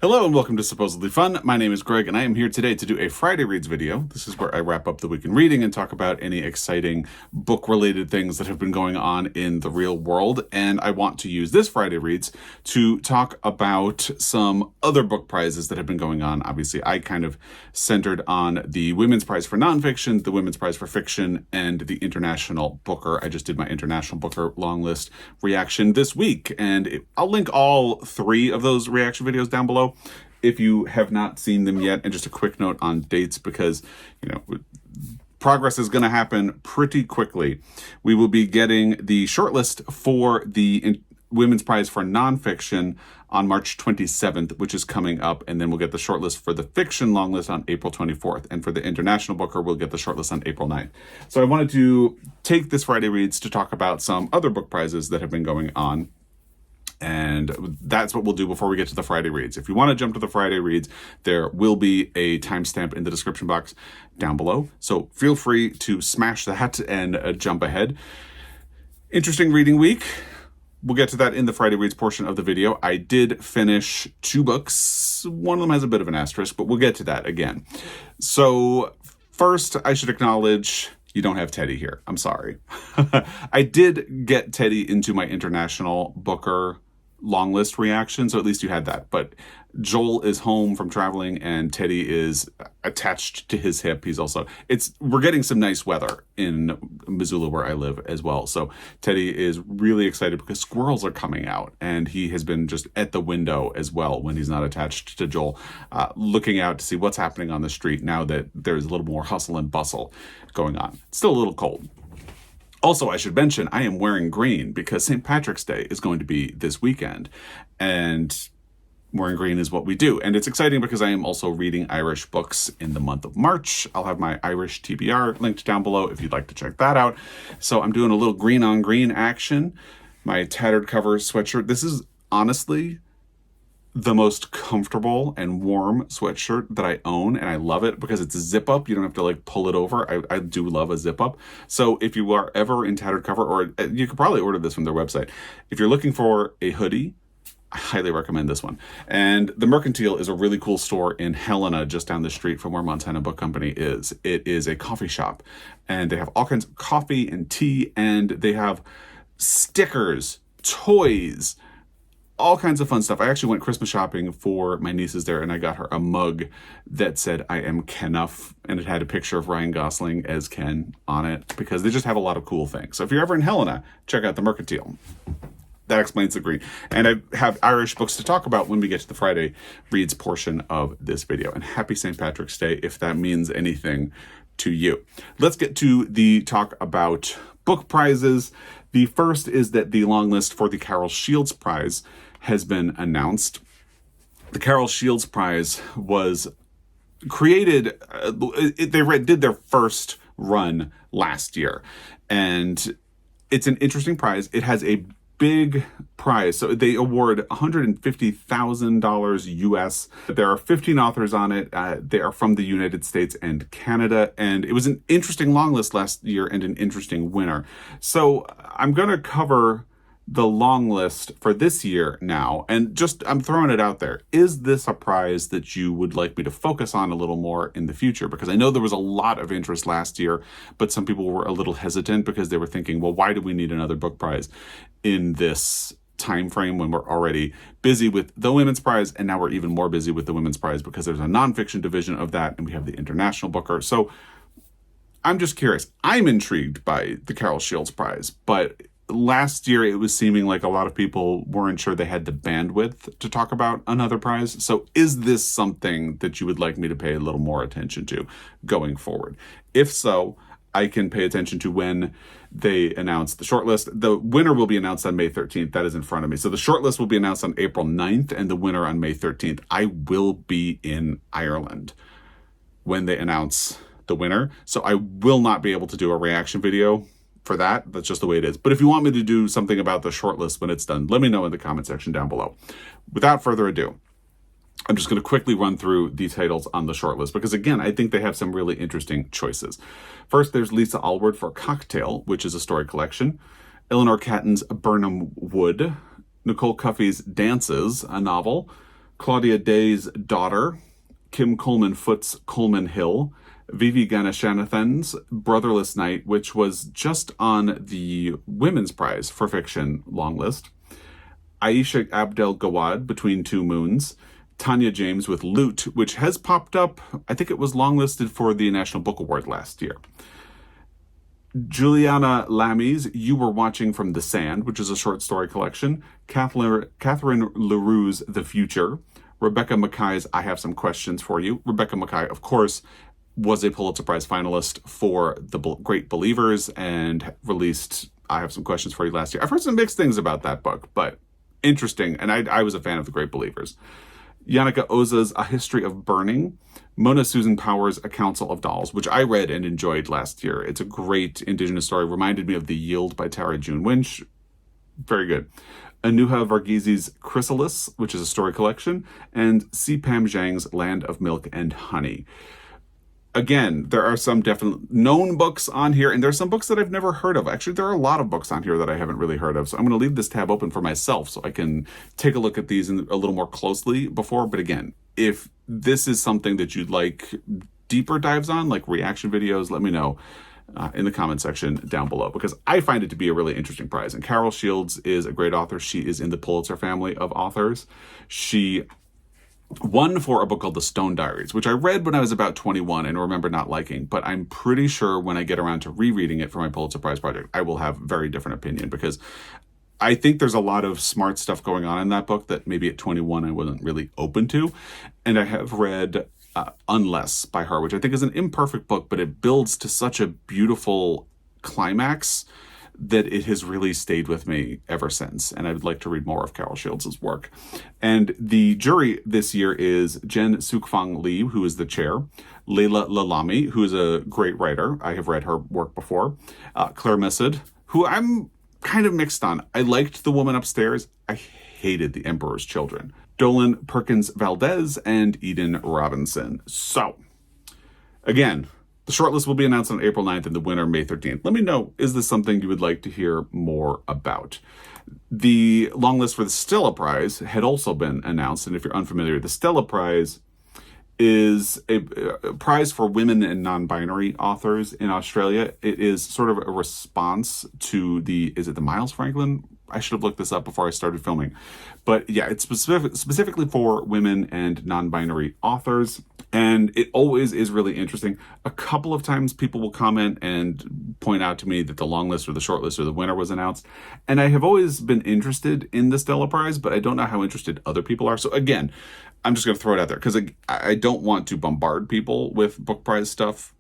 Hello and welcome to Supposedly Fun. My name is Greg and I am here today to do a Friday Reads video. This is where I wrap up the week in reading and talk about any exciting book-related things that have been going on in the real world. And I want to use this Friday Reads to talk about some other book prizes that have been going on. Obviously, I kind of centered on the Women's Prize for Nonfiction, the Women's Prize for Fiction, and the International Booker. I just did my International Booker long list reaction this week, and I'll link all three of those reaction videos down below if you have not seen them yet. And just a quick note on dates, because progress is going to happen pretty quickly. We will be getting the shortlist for the Women's Prize for Nonfiction on March 27th, which is coming up, and then we'll get the shortlist for the fiction long list on April 24th, and for the International Booker, we'll get the shortlist on April 9th. So I wanted to take this Friday Reads to talk about some other book prizes that have been going on. And that's what we'll do before we get to the Friday Reads. If you want to jump to the Friday Reads, there will be a timestamp in the description box down below. So feel free to smash that and jump ahead. Interesting reading week. We'll get to that in the Friday Reads portion of the video. I did finish 2 books. One of them has a bit of an asterisk, but we'll get to that again. So first, I should acknowledge you don't have Teddy here. I'm sorry. I did get Teddy into my International Booker long list reaction, so at least you had that. But Joel is home from traveling and Teddy is attached to his hip. We're getting some nice weather in Missoula where I live as well. So Teddy is really excited because squirrels are coming out, and he has been just at the window as well when he's not attached to Joel, looking out to see what's happening on the street now that there's a little more hustle and bustle going on. It's still a little cold. Also, I should mention, I am wearing green because St. Patrick's Day is going to be this weekend, and wearing green is what we do. And it's exciting because I am also reading Irish books in the month of March. I'll have my Irish TBR linked down below if you'd like to check that out. So I'm doing a little green on green action. My tattered cover sweatshirt. This is honestly the most comfortable and warm sweatshirt that I own, and I love it because it's a zip up. You don't have to pull it over. I do love a zip up. So if you are ever in tattered cover, or you could probably order this from their website. If you're looking for a hoodie, I highly recommend this one. And the Mercantile is a really cool store in Helena, just down the street from where Montana Book Company is. It is a coffee shop, and they have all kinds of coffee and tea, and they have stickers, toys, all kinds of fun stuff. I actually went Christmas shopping for my nieces there, and I got her a mug that said, "I am Kenuff," and it had a picture of Ryan Gosling as Ken on it, because they just have a lot of cool things. So if you're ever in Helena, check out the Mercantile. That explains the green. And I have Irish books to talk about when we get to the Friday Reads portion of this video. And happy St. Patrick's Day, if that means anything to you. Let's get to the talk about book prizes. The first is that the long list for the Carol Shields Prize has been announced. The Carol Shields Prize was created, they did their first run last year, and it's an interesting prize. It has a big prize. So they award $150,000 US. There are 15 authors on it. They are from the United States and Canada. And it was an interesting long list last year and an interesting winner. So I'm going to cover the long list for this year now, and I'm throwing it out there. Is this a prize that you would like me to focus on a little more in the future? Because I know there was a lot of interest last year, but some people were a little hesitant because they were thinking, well, why do we need another book prize in this time frame when we're already busy with the Women's Prize, and now we're even more busy with the Women's Prize because there's a nonfiction division of that, and we have the International Booker. So I'm just curious. I'm intrigued by the Carol Shields Prize, but last year it was seeming like a lot of people weren't sure they had the bandwidth to talk about another prize. So is this something that you would like me to pay a little more attention to going forward? If so, I can pay attention to when they announce the shortlist. The winner will be announced on May 13th. That is in front of me. So the shortlist will be announced on April 9th and the winner on May 13th. I will be in Ireland when they announce the winner. So I will not be able to do a reaction video for that. That's just the way it is. But if you want me to do something about the shortlist when it's done, let me know in the comment section down below. Without further ado, I'm just going to quickly run through the titles on the shortlist because, again, I think they have some really interesting choices. First, there's Lisa Allward for Cocktail, which is a story collection. Eleanor Catton's Burnham Wood. Nicole Cuffey's Dances, a novel. Claudia Day's Daughter, Kim Coleman Foot's Coleman Hill, Vivi Ganeshanathan's Brotherless Night, which was just on the Women's Prize for Fiction long list, Aisha Abdel Gawad, Between Two Moons, Tanya James with Loot, which has popped up. I think it was longlisted for the National Book Award last year. Juliana Lammy's You Were Watching from the Sand, which is a short story collection. Catherine LaRue's The Future. Rebecca Mackay's I Have Some Questions for You. Rebecca Mackay, of course, was a Pulitzer Prize finalist for The Great Believers and released I Have Some Questions for You last year. I've heard some mixed things about that book, but interesting. And I was a fan of The Great Believers. Yannicka Oza's A History of Burning. Mona Susan Powers' A Council of Dolls, which I read and enjoyed last year. It's a great Indigenous story. Reminded me of The Yield by Tara June Winch. Very good. Anuha Varghese Chrysalis, which is a story collection, and C. Pam Zhang's Land of Milk and Honey. Again, there are some definite known books on here, and there's some books that I've never heard of. Actually, there are a lot of books on here that I haven't really heard of. So I'm going to leave this tab open for myself so I can take a look at these a little more closely before. But again, if this is something that you'd like deeper dives on, like reaction videos, let me know in the comment section down below, because I find it to be a really interesting prize. And Carol Shields is a great author. She is in the Pulitzer family of authors. She won for a book called The Stone Diaries, which I read when I was about 21 and remember not liking, but I'm pretty sure when I get around to rereading it for my Pulitzer Prize project, I will have a very different opinion, because I think there's a lot of smart stuff going on in that book that maybe at 21 I wasn't really open to. And I have read Unless by her, which I think is an imperfect book, but it builds to such a beautiful climax that it has really stayed with me ever since. And I would like to read more of Carol Shields' work. And the jury this year is Jen Sukfang Lee, who is the chair, Leila Lalami, who is a great writer. I have read her work before. Claire Messud, who I'm kind of mixed on. I liked The Woman Upstairs. I hated The Emperor's Children. Dolan Perkins Valdez and Eden Robinson. So, again, the shortlist will be announced on April 9th and the winner May 13th. Let me know, is this something you would like to hear more about? The long list for the Stella Prize had also been announced, and if you're unfamiliar, the Stella Prize is a prize for women and non-binary authors in Australia. It is sort of a response to is it the Miles Franklin? I should have looked this up before I started filming. But yeah, it's specifically for women and non-binary authors. And it always is really interesting. A couple of times people will comment and point out to me that the long list or the short list or the winner was announced. And I have always been interested in the Stella Prize, but I don't know how interested other people are. So again, I'm just going to throw it out there because I don't want to bombard people with book prize stuff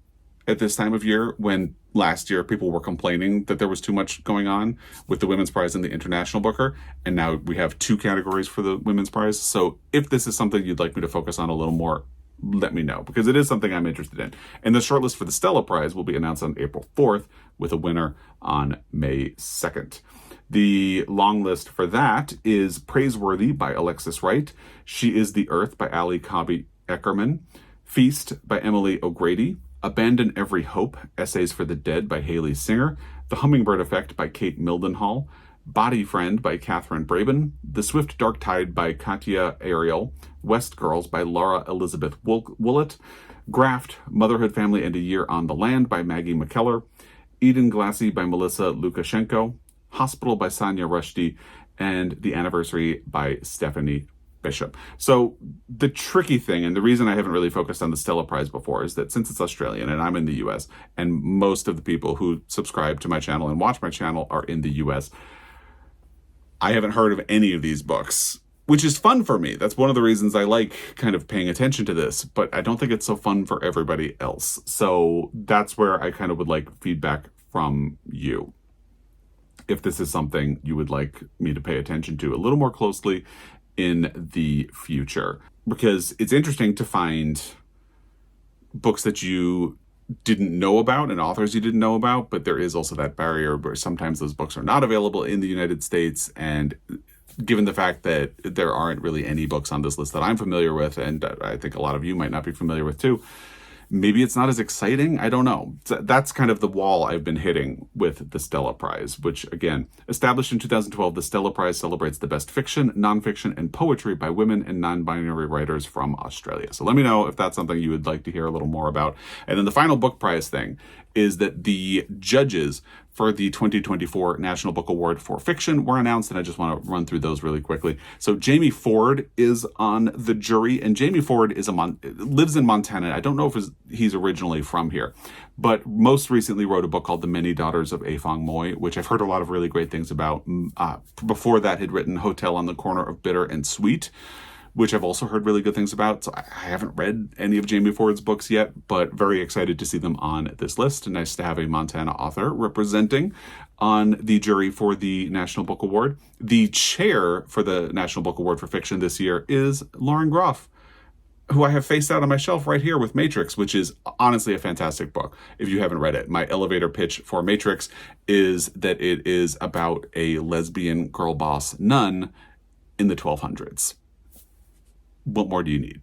at this time of year when last year people were complaining that there was too much going on with the Women's Prize and the International Booker. And now we have two categories for the Women's Prize. So if this is something you'd like me to focus on a little more, let me know, because it is something I'm interested in. And the shortlist for the Stella Prize will be announced on April 4th with a winner on May 2nd. The long list for that is Praiseworthy by Alexis Wright, She is the Earth by Ali Cobby Eckerman, Feast by Emily O'Grady, Abandon Every Hope, Essays for the Dead by Haley Singer, The Hummingbird Effect by Kate Mildenhall, Body Friend by Catherine Braben, The Swift Dark Tide by Katya Ariel, West Girls by Laura Elizabeth Willett, Graft, Motherhood, Family, and a Year on the Land by Maggie McKellar, Eden Glassy by Melissa Lukashenko, Hospital by Sanya Rushdie, and The Anniversary by Stephanie Bishop. So the tricky thing, and the reason I haven't really focused on the Stella Prize before, is that since it's Australian and I'm in the US, and most of the people who subscribe to my channel and watch my channel are in the US, I haven't heard of any of these books, which is fun for me. That's one of the reasons I like kind of paying attention to this, but I don't think it's so fun for everybody else. So that's where I kind of would like feedback from you, if this is something you would like me to pay attention to a little more closely in the future. Because it's interesting to find books that you didn't know about and authors you didn't know about, but there is also that barrier where sometimes those books are not available in the United States. And given the fact that there aren't really any books on this list that I'm familiar with, and I think a lot of you might not be familiar with too, maybe it's not as exciting. I don't know. That's kind of the wall I've been hitting with the Stella Prize, which, again, established in 2012, the Stella Prize celebrates the best fiction, nonfiction, and poetry by women and non-binary writers from Australia. So let me know if that's something you would like to hear a little more about. And then the final book prize thing is that the judges for the 2024 National Book Award for Fiction were announced, and I just want to run through those really quickly. So Jamie Ford is on the jury, and Jamie Ford lives in Montana. I don't know if he's originally from here, but most recently wrote a book called The Many Daughters of Afong Moy, which I've heard a lot of really great things about. Before that, had written Hotel on the Corner of Bitter and Sweet, which I've also heard really good things about. So I haven't read any of Jamie Ford's books yet, but very excited to see them on this list. Nice to have a Montana author representing on the jury for the National Book Award. The chair for the National Book Award for Fiction this year is Lauren Groff, who I have faced out on my shelf right here with Matrix, which is honestly a fantastic book if you haven't read it. My elevator pitch for Matrix is that it is about a lesbian girl boss nun in the 1200s. What more do you need?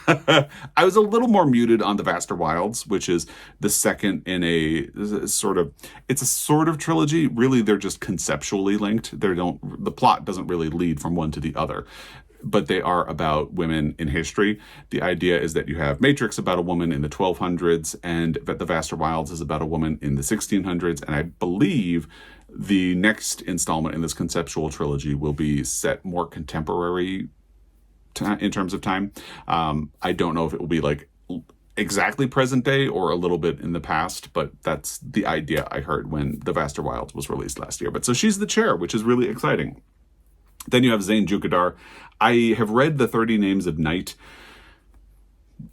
I was a little more muted on The Vaster Wilds, which is the second in it's a sort of trilogy. Really, they're just conceptually linked. The plot doesn't really lead from one to the other, but they are about women in history. The idea is that you have Matrix about a woman in the 1200s, and that The Vaster Wilds is about a woman in the 1600s. And I believe the next installment in this conceptual trilogy will be set more contemporary in terms of time. I don't know if it will be like exactly present day or a little bit in the past, but that's the idea I heard when The Vaster Wilds was released last year. But so she's the chair, which is really exciting. Then you have Zane Jukadar. I have read The 30 Names of Night,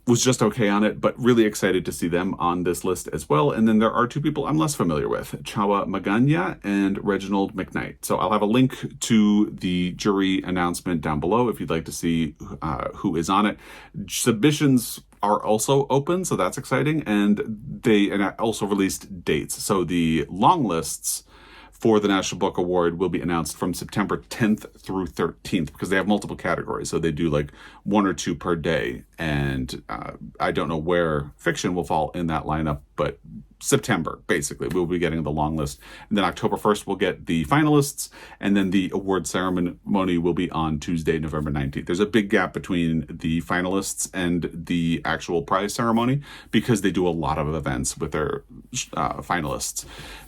was just okay on it, but really excited to see them on this list as well. And then there are two people I'm less familiar with, Chawa Maganya and Reginald McKnight. So I'll have a link to the jury announcement down below if you'd like to see who is on it. Submissions are also open, so that's exciting. And I also released dates. So the long lists for the National Book Award will be announced from September 10th through 13th, because they have multiple categories. So they do like one or two per day. And I don't know where fiction will fall in that lineup, but September, basically, we'll be getting the long list. And then October 1st, we'll get the finalists. And then the award ceremony will be on Tuesday, November 19th. There's a big gap between the finalists and the actual prize ceremony, because they do a lot of events with their finalists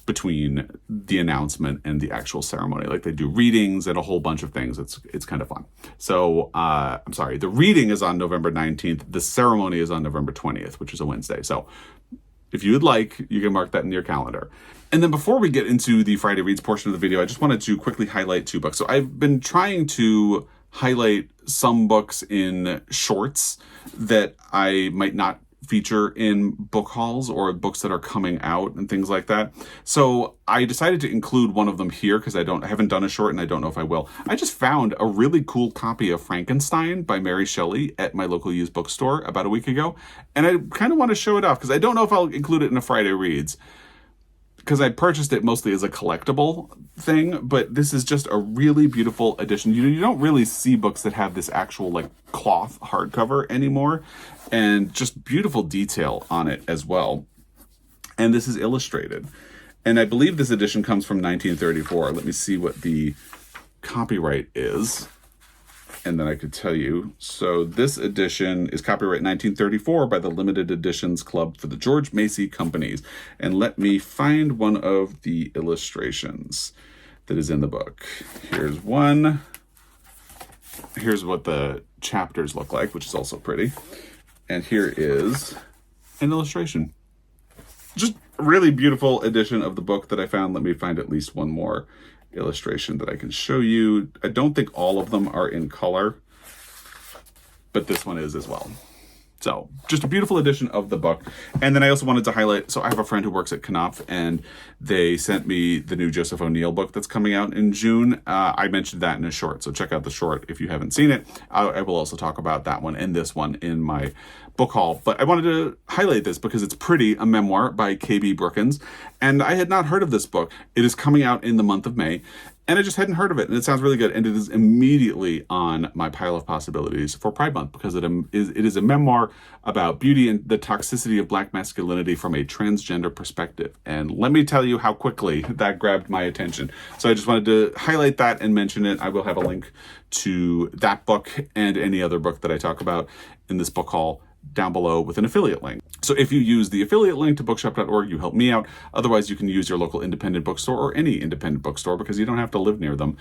between the announcement and the actual ceremony. Like they do readings and a whole bunch of things. It's kind of fun. So I'm sorry, the reading is on November 19th. The ceremony is on November 20th, which is a Wednesday. So if you would like, you can mark that in your calendar. And then before we get into the Friday Reads portion of the video, I just wanted to quickly highlight two books. So I've been trying to highlight some books in shorts that I might not feature in book hauls, or books that are coming out and things like that. So I decided to include one of them here because I haven't done a short and I don't know if I will. I just found a really cool copy of Frankenstein by Mary Shelley at my local used bookstore about a week ago. And I kind of want to show it off because I don't know if I'll include it in a Friday Reads, because I purchased it mostly as a collectible thing, but this is just a really beautiful edition. You don't really see books that have this actual like cloth hardcover anymore, and just beautiful detail on it as well. And this is illustrated. And I believe this edition comes from 1934. Let me see what the copyright is, and then I could tell you. So this edition is copyright 1934 by the Limited Editions Club for the George Macy Companies. And let me find one of the illustrations that is in the book. Here's one. Here's what the chapters look like, which is also pretty. And here is an illustration. Just a really beautiful edition of the book that I found. Let me find at least one more illustration that I can show you. I don't think all of them are in color, but this one is as well. So just a beautiful edition of the book. And then I also wanted to highlight, so I have a friend who works at Knopf, and they sent me the new Joseph O'Neill book that's coming out in June. I mentioned that in a short, so check out the short if you haven't seen it. I will also talk about that one and this one in my book haul. But I wanted to highlight this because it's pretty, a memoir by K.B. Brookins. And I had not heard of this book. It is coming out in the month of May. And I just hadn't heard of it, and it sounds really good. And it is immediately on my pile of possibilities for Pride Month, because it is a memoir about beauty and the toxicity of Black masculinity from a transgender perspective. And let me tell you how quickly that grabbed my attention. So I just wanted to highlight that and mention it. I will have a link to that book and any other book that I talk about in this book haul down below with an affiliate link. So if you use the affiliate link to bookshop.org, you help me out. Otherwise, you can use your local independent bookstore or any independent bookstore, because you don't have to live near them.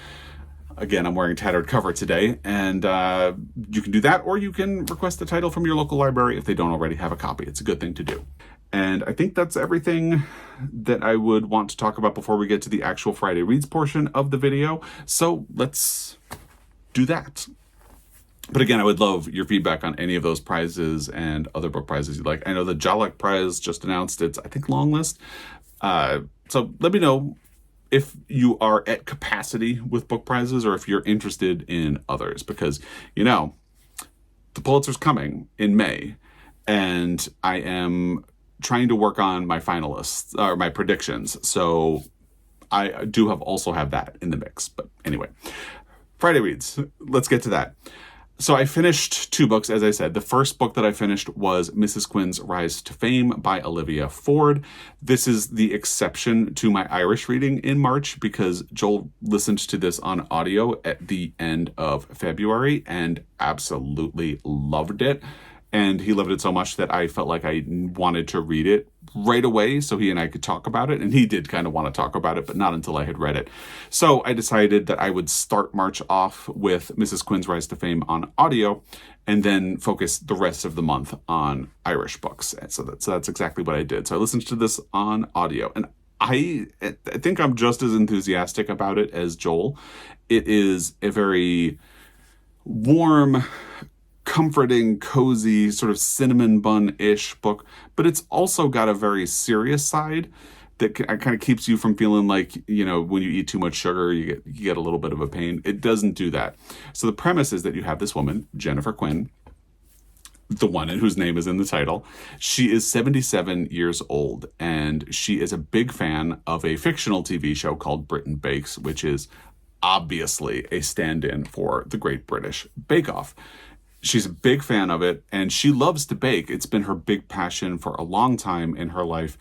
Again, I'm wearing a tattered cover today, and you can do that, or you can request the title from your local library if they don't already have a copy. It's a good thing to do. And I think that's everything that I would want to talk about before we get to the actual Friday Reads portion of the video. So let's do that. But again, I would love your feedback on any of those prizes and other book prizes you'd like. I know the Jalak Prize just announced its, I think, long list. So let me know if you are at capacity with book prizes, or if you're interested in others, because, you know, the Pulitzer's coming in May, and I am trying to work on my finalists, or my predictions. So I do also have that in the mix. But anyway, Friday Reads, let's get to that. So I finished 2 books, as I said. The first book that I finished was Mrs. Quinn's Rise to Fame by Olivia Ford. This is the exception to my Irish reading in March, because Joel listened to this on audio at the end of February and absolutely loved it. And he loved it so much that I felt like I wanted to read it right away so he and I could talk about it. And he did kind of want to talk about it, but not until I had read it. So I decided that I would start March off with Mrs. Quinn's Rise to Fame on audio, and then focus the rest of the month on Irish books. And so that's exactly what I did. So I listened to this on audio, and I think I'm just as enthusiastic about it as Joel. It is a very warm, comforting, cozy, sort of cinnamon bun-ish book, but it's also got a very serious side that kind of keeps you from feeling like, you know, when you eat too much sugar, you get a little bit of a pain. It doesn't do that. So the premise is that you have this woman, Jennifer Quinn, the one whose name is in the title. She is 77 years old, and she is a big fan of a fictional TV show called Britain Bakes, which is obviously a stand-in for the Great British Bake Off. She's a big fan of it, and she loves to bake. It's been her big passion for a long time in her life.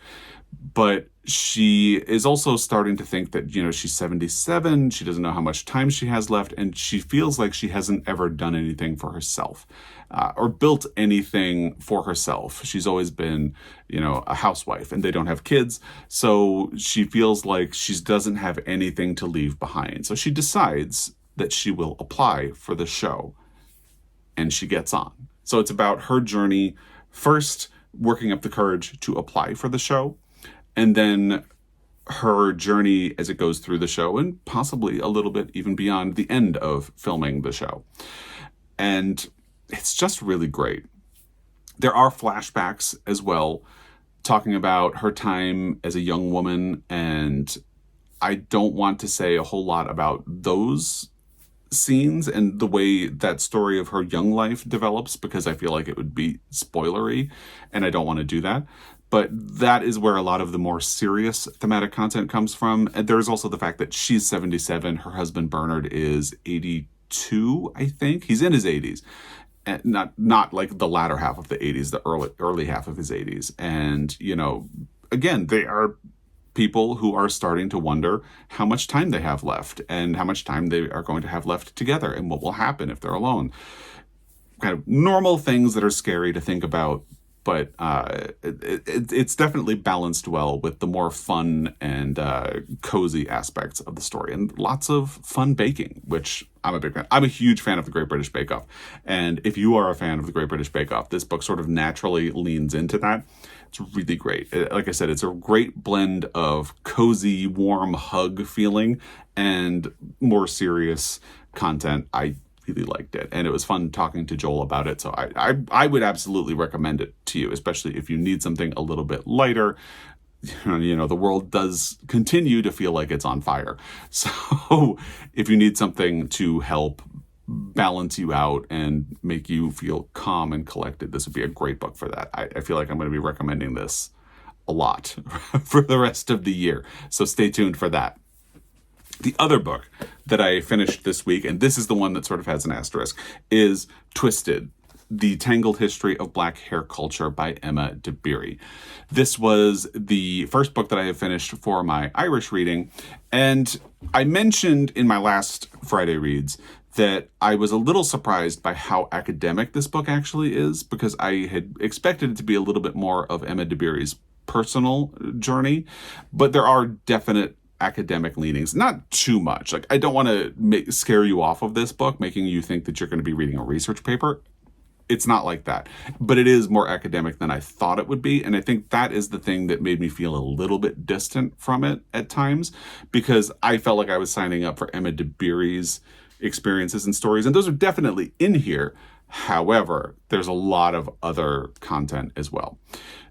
But she is also starting to think that, you know, she's 77, she doesn't know how much time she has left, and she feels like she hasn't ever done anything for herself, or built anything for herself. She's always been, you know, a housewife, and they don't have kids, so she feels like she doesn't have anything to leave behind. So she decides that she will apply for the show. And she gets on. So it's about her journey, first working up the courage to apply for the show, and then her journey as it goes through the show, and possibly a little bit even beyond the end of filming the show. And it's just really great. There are flashbacks as well, talking about her time as a young woman, and I don't want to say a whole lot about those scenes and the way that story of her young life develops, because I feel like it would be spoilery, and I don't want to do that. But that is where a lot of the more serious thematic content comes from. And there's also the fact that she's 77, her husband Bernard is 82, I think. He's in his 80s. And not like the latter half of the 80s, the early half of his 80s. And, you know, again, they are people who are starting to wonder how much time they have left, and how much time they are going to have left together, and what will happen if they're alone. Kind of normal things that are scary to think about, but it's definitely balanced well with the more fun and cozy aspects of the story, and lots of fun baking, which I'm a big fan. I'm a huge fan of the Great British Bake Off, and if you are a fan of the Great British Bake Off, this book sort of naturally leans into that. It's really great. Like I said, it's a great blend of cozy, warm hug feeling and more serious content. I really liked it, and it was fun talking to Joel about it. So I would absolutely recommend it to you, especially if you need something a little bit lighter. You know, the world does continue to feel like it's on fire. So if you need something to help balance you out and make you feel calm and collected, this would be a great book for that. I feel like I'm going to be recommending this a lot for the rest of the year. So stay tuned for that. The other book that I finished this week, and this is the one that sort of has an asterisk, is Twisted, The Tangled History of Black Hair Culture by Emma Dabiri. This was the first book that I have finished for my Irish reading, and I mentioned in my last Friday Reads that I was a little surprised by how academic this book actually is, because I had expected it to be a little bit more of Emma Dabiri's personal journey, but there are definite academic leanings, not too much. Like, I don't want to scare you off of this book, making you think that you're going to be reading a research paper. It's not like that, but it is more academic than I thought it would be. And I think that is the thing that made me feel a little bit distant from it at times, because I felt like I was signing up for Emma Dabiri's experiences and stories, and those are definitely in here. However, there's a lot of other content as well.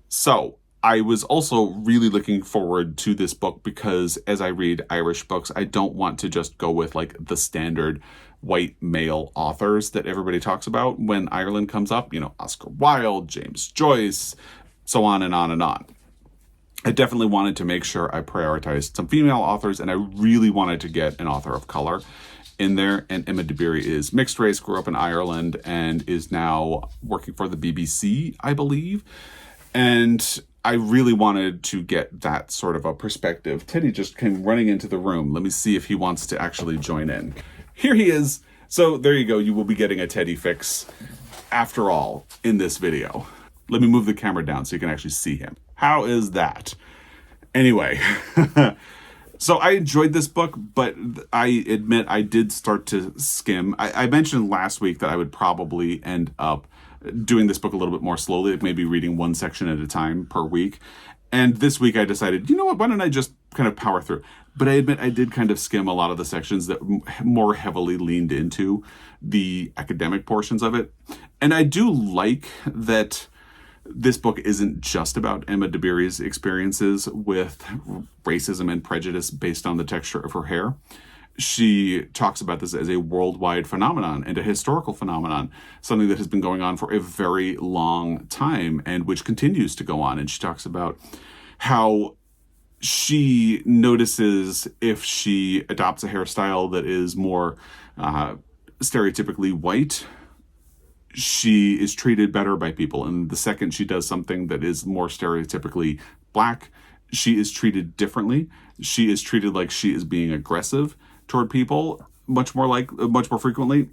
So I was also really looking forward to this book because as I read Irish books, I don't want to just go with like the standard white male authors that everybody talks about when Ireland comes up, Oscar Wilde, James Joyce, so on and on and on. I definitely wanted to make sure I prioritized some female authors, and I really wanted to get an author of color in there. And Emma Dabiri is mixed race, grew up in Ireland, and is now working for the BBC, I believe. And I really wanted to get that sort of a perspective. Teddy just came running into the room. Let me see if he wants to actually join in. Here he is. So there you go. You will be getting a Teddy fix after all in this video. Let me move the camera down so you can actually see him. How is that? Anyway, so I enjoyed this book, but I admit I did start to skim. I mentioned last week that I would probably end up doing this book a little bit more slowly, like maybe reading one section at a time per week. And this week I decided, you know what, why don't I just kind of power through? But I admit I did kind of skim a lot of the sections that more heavily leaned into the academic portions of it. And I do like that this book isn't just about Emma Dabiri's experiences with racism and prejudice based on the texture of her hair. She talks about this as a worldwide phenomenon and a historical phenomenon, something that has been going on for a very long time and which continues to go on. And she talks about how she notices if she adopts a hairstyle that is more stereotypically white, she is treated better by people. And the second she does something that is more stereotypically black, she is treated differently. She is treated like she is being aggressive toward people much more frequently.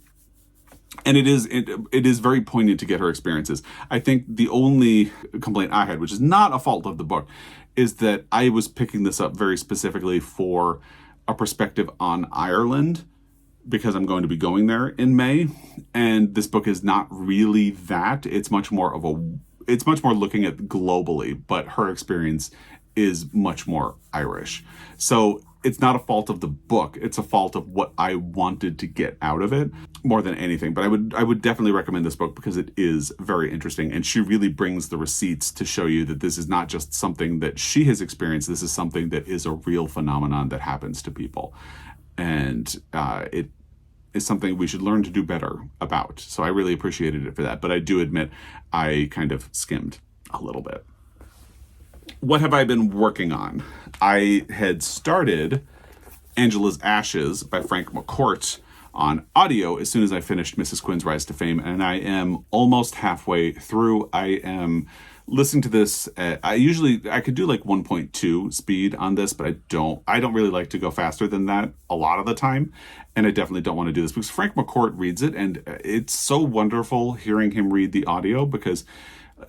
And it is very poignant to get her experiences. I think the only complaint I had, which is not a fault of the book, is that I was picking this up very specifically for a perspective on Ireland, because I'm going to be going there in May. And this book is not really that. It's much more looking at globally, but her experience is much more Irish. So it's not a fault of the book. It's a fault of what I wanted to get out of it more than anything. But I would definitely recommend this book because it is very interesting. And she really brings the receipts to show you that this is not just something that she has experienced. This is something that is a real phenomenon that happens to people. And it is something we should learn to do better about. So I really appreciated it for that. But I do admit I kind of skimmed a little bit. What have I been working on? I had started Angela's Ashes by Frank McCourt on audio as soon as I finished Mrs. Quinn's Rise to Fame, and I am almost halfway through. I am listening to this I could do like 1.2 speed on this, but I don't really like to go faster than that a lot of the time, and I definitely don't want to do this because Frank McCourt reads it, and it's so wonderful hearing him read the audio because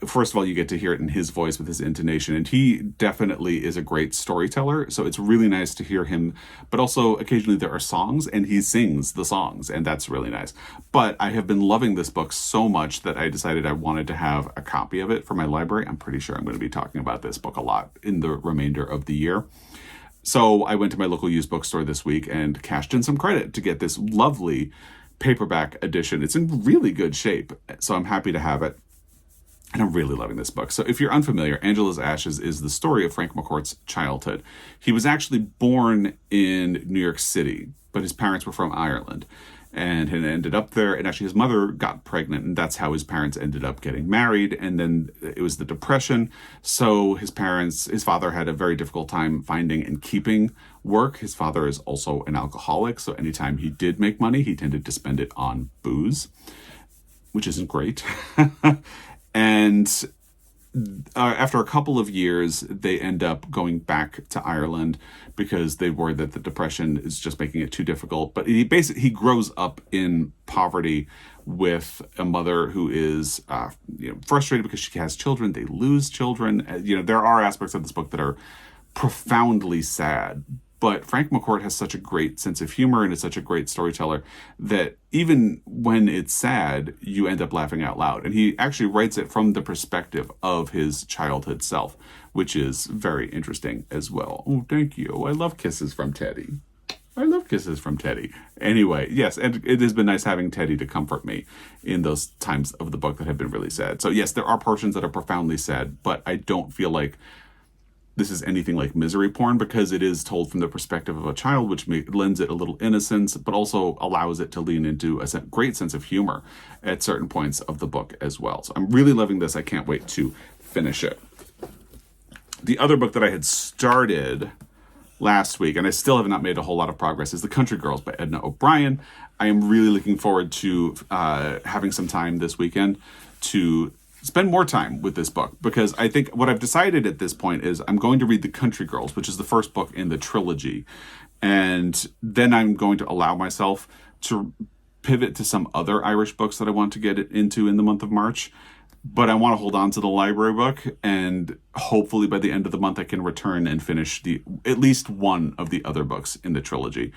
first of all, you get to hear it in his voice with his intonation, and he definitely is a great storyteller, so it's really nice to hear him. But also, occasionally there are songs, and he sings the songs, and that's really nice. But I have been loving this book so much that I decided I wanted to have a copy of it for my library. I'm pretty sure I'm going to be talking about this book a lot in the remainder of the year. So I went to my local used bookstore this week and cashed in some credit to get this lovely paperback edition. It's in really good shape, so I'm happy to have it. And I'm really loving this book. So if you're unfamiliar, Angela's Ashes is the story of Frank McCourt's childhood. He was actually born in New York City, but his parents were from Ireland. and had ended up there. And actually his mother got pregnant, and that's how his parents ended up getting married. And then it was the Depression. So his father had a very difficult time finding and keeping work. His father is also an alcoholic. So anytime he did make money, he tended to spend it on booze, which isn't great. And after a couple of years, they end up going back to Ireland because they worry that the Depression is just making it too difficult. But he grows up in poverty with a mother who is frustrated because she has children. They lose children. There are aspects of this book that are profoundly sad. But Frank McCourt has such a great sense of humor and is such a great storyteller that even when it's sad, you end up laughing out loud. And he actually writes it from the perspective of his childhood self, which is very interesting as well. Oh, thank you. I love kisses from Teddy. Anyway, yes, and it has been nice having Teddy to comfort me in those times of the book that have been really sad. So yes, there are portions that are profoundly sad, but I don't feel like this is anything like misery porn because it is told from the perspective of a child, which lends it a little innocence, but also allows it to lean into a great sense of humor at certain points of the book as well. So I'm really loving this. I can't wait to finish it. The other book that I had started last week, and I still have not made a whole lot of progress, is The Country Girls by Edna O'Brien. I am really looking forward to having some time this weekend to spend more time with this book, because I think what I've decided at this point is I'm going to read The Country Girls, which is the first book in the trilogy. And then I'm going to allow myself to pivot to some other Irish books that I want to get into in the month of March. But I want to hold on to the library book, and hopefully by the end of the month I can return and finish at least one of the other books in the trilogy.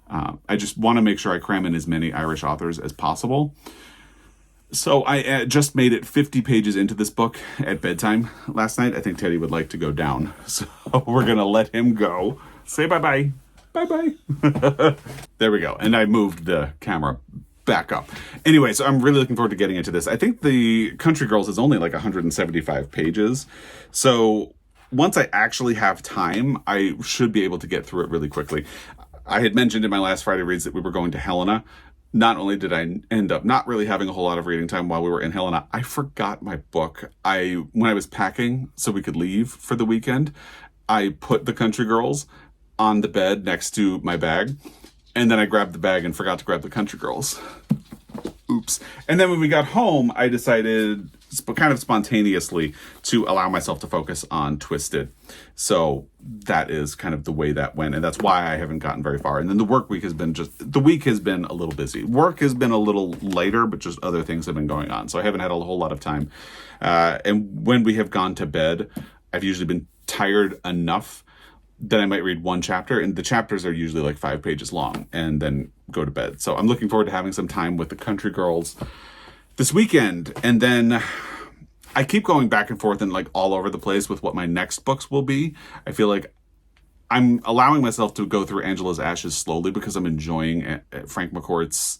I just want to make sure I cram in as many Irish authors as possible. So I just made it 50 pages into this book at bedtime last night. I think Teddy would like to go down. So we're going to let him go. Say bye-bye. Bye-bye. There we go. And I moved the camera back up. Anyway, so I'm really looking forward to getting into this. I think The Country Girls is only like 175 pages. So once I actually have time, I should be able to get through it really quickly. I had mentioned in my last Friday Reads that we were going to Helena. Not only did I end up not really having a whole lot of reading time while we were in Helena, I forgot my book. When I was packing so we could leave for the weekend, I put The Country Girls on the bed next to my bag, and then I grabbed the bag and forgot to grab The Country Girls. Oops. And then when we got home, I decided kind of spontaneously to allow myself to focus on Twisted. So that is kind of the way that went, and that's why I haven't gotten very far. And then the week has been a little busy. Work has been a little lighter, but just other things have been going on. So I haven't had a whole lot of time. And when we have gone to bed, I've usually been tired enough that I might read one chapter, and the chapters are usually like 5 pages long, and then go to bed. So I'm looking forward to having some time with The Country Girls this weekend. And then I keep going back and forth and like all over the place with what my next books will be. I feel like I'm allowing myself to go through Angela's Ashes slowly because I'm enjoying Frank McCourt's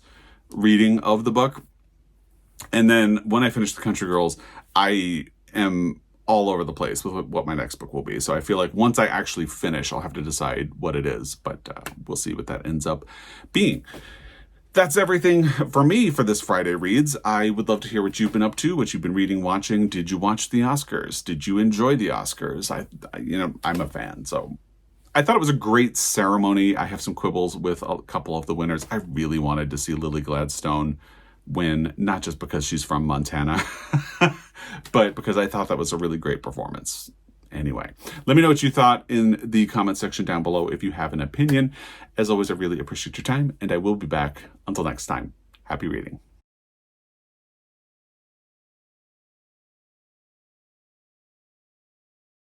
reading of the book. And then when I finish The Country Girls, I am all over the place with what my next book will be. So I feel like once I actually finish, I'll have to decide what it is, but we'll see what that ends up being. That's everything for me for this Friday Reads. I would love to hear what you've been up to, what you've been reading, watching. Did you watch the Oscars? Did you enjoy the Oscars? I'm a fan, so I thought it was a great ceremony. I have some quibbles with a couple of the winners. I really wanted to see Lily Gladstone win, not just because she's from Montana, but because I thought that was a really great performance. Anyway, let me know what you thought in the comment section down below if you have an opinion. As always, I really appreciate your time, and I will be back. Until next time, happy reading.